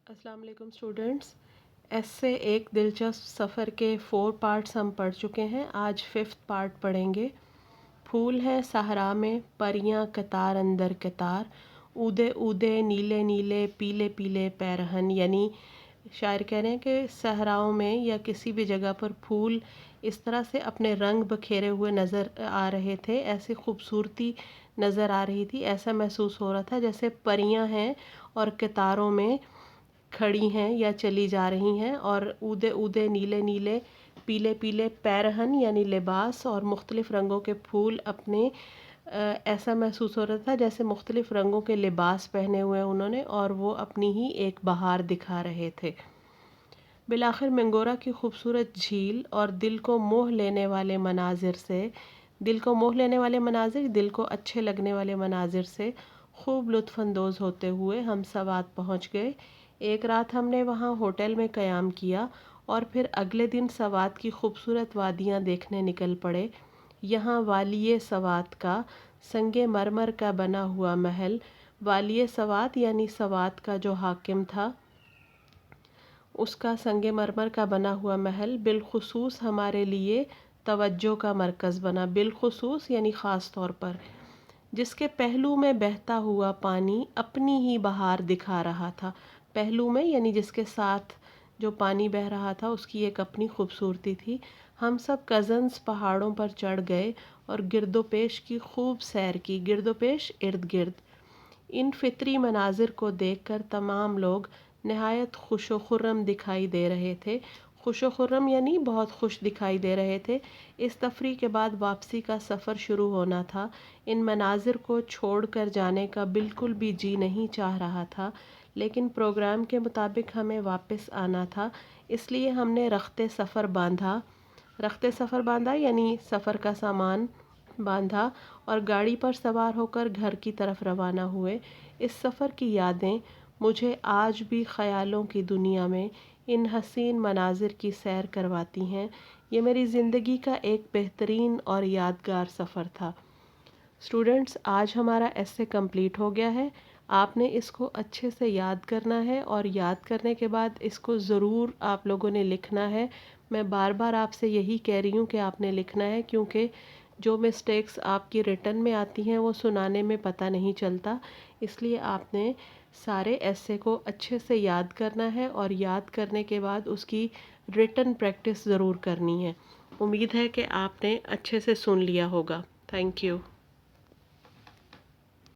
अस्सलाम वालेकुम स्टूडेंट्स। ऐसे एक दिलचस्प सफ़र के 4 पार्ट्स हम पढ़ चुके हैं। आज 5th पार्ट पढ़ेंगे। फूल हैं सहरा में, परियां कतार अंदर कतार, ऊदे ऊदे नीले नीले पीले पीले पैरहन। यानी शायर कह रहे हैं कि सहराओं में या किसी भी जगह पर फूल इस तरह से अपने रंग बखेरे हुए नज़र आ रहे थे, ऐसी खूबसूरती नज़र आ रही थी, ऐसा महसूस हो रहा था जैसे परियां हैं और कतारों में खड़ी हैं या चली जा रही हैं। और ऊदे ऊदे नीले नीले पीले पीले पैरहन यानी लिबास और मुख्तलिफ़ रंगों के फूल अपने ऐसा महसूस हो रहा था जैसे मुख्तलिफ़ रंगों के लिबास पहने हुए उन्होंने और वो अपनी ही एक बहार दिखा रहे थे। बिलाखिर मंगोरा की खूबसूरत झील और दिल को मोह लेने वाले मनाजिर से, दिल को मोह लेने वाले मनाजिर, दिल को अच्छे लगने वाले मनाजिर से खूब लुत्फ़अंदोज़ होते हुए हम सवात पहुँच गए। एक रात हमने वहाँ होटल में क़याम किया और फिर अगले दिन सवात की खूबसूरत वादियाँ देखने निकल पड़े। यहाँ वालिए सवात का संगे मरमर का बना हुआ महल, वालिए सवात यानी सवात का जो हाकिम था उसका संगे मरमर का बना हुआ महल बिलखुसूस हमारे लिए तवज्जो का मरकज़ बना। बिलखुसूस यानी ख़ास तौर पर, जिसके पहलू में बहता हुआ पानी अपनी ही बहार दिखा रहा था। पहलू में यानी जिसके साथ जो पानी बह रहा था उसकी एक अपनी खूबसूरती थी। हम सब कज़न्स पहाड़ों पर चढ़ गए और गिरदोपेश की खूब सैर की। गिरदोपेश इर्द गिर्द। इन फितरी मनाजिर को देखकर तमाम लोग नहायत खुश व खुर्रम दिखाई दे रहे थे। खुश व खुर्रम यानी बहुत खुश दिखाई दे रहे थे। इस तफरी के बाद वापसी का सफ़र शुरू होना था। इन मनाजिर को छोड़कर जाने का बिल्कुल भी जी नहीं चाह रहा था, लेकिन प्रोग्राम के मुताबिक हमें वापस आना था, इसलिए हमने रख्ते सफ़र बांधा। रख्ते सफ़र बांधा यानी सफ़र का सामान बांधा और गाड़ी पर सवार होकर घर की तरफ रवाना हुए। इस सफ़र की यादें मुझे आज भी ख़यालों की दुनिया में इन हसीन मनाजिर की सैर करवाती हैं। ये मेरी ज़िंदगी का एक बेहतरीन और यादगार सफ़र था। स्टूडेंट्स, आज हमारा एस्से कंप्लीट हो गया है। आपने इसको अच्छे से याद करना है और याद करने के बाद इसको ज़रूर आप लोगों ने लिखना है। मैं बार बार आपसे यही कह रही हूँ कि आपने लिखना है, क्योंकि जो मिस्टेक्स आपकी रिटन में आती हैं वो सुनाने में पता नहीं चलता। इसलिए आपने सारे एस्से को अच्छे से याद करना है और याद करने के बाद उसकी रिटन प्रैक्टिस ज़रूर करनी है। उम्मीद है कि आपने अच्छे से सुन लिया होगा। Thank you.